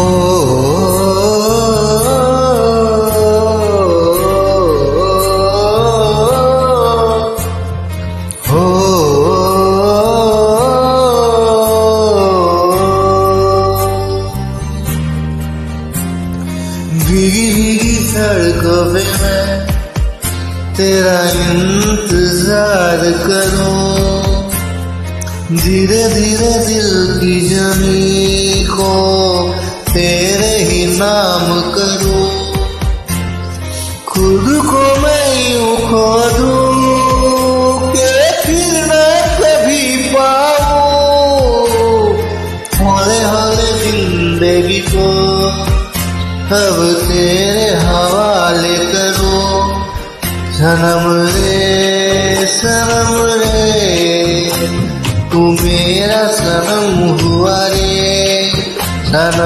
हो हो भीगी भीगी सड़कों पे मैं तेरा इंतजार करूं, धीरे धीरे दिल की जमीन को तेरे ही नाम करूं, खुद को मैं यूं खो दूं कि फिर न कभी पाऊं, हौले हौले जिंदगी को अब तेरे हवाले करूं, सनम रे तू मेरा सनम हुआ रे सनम।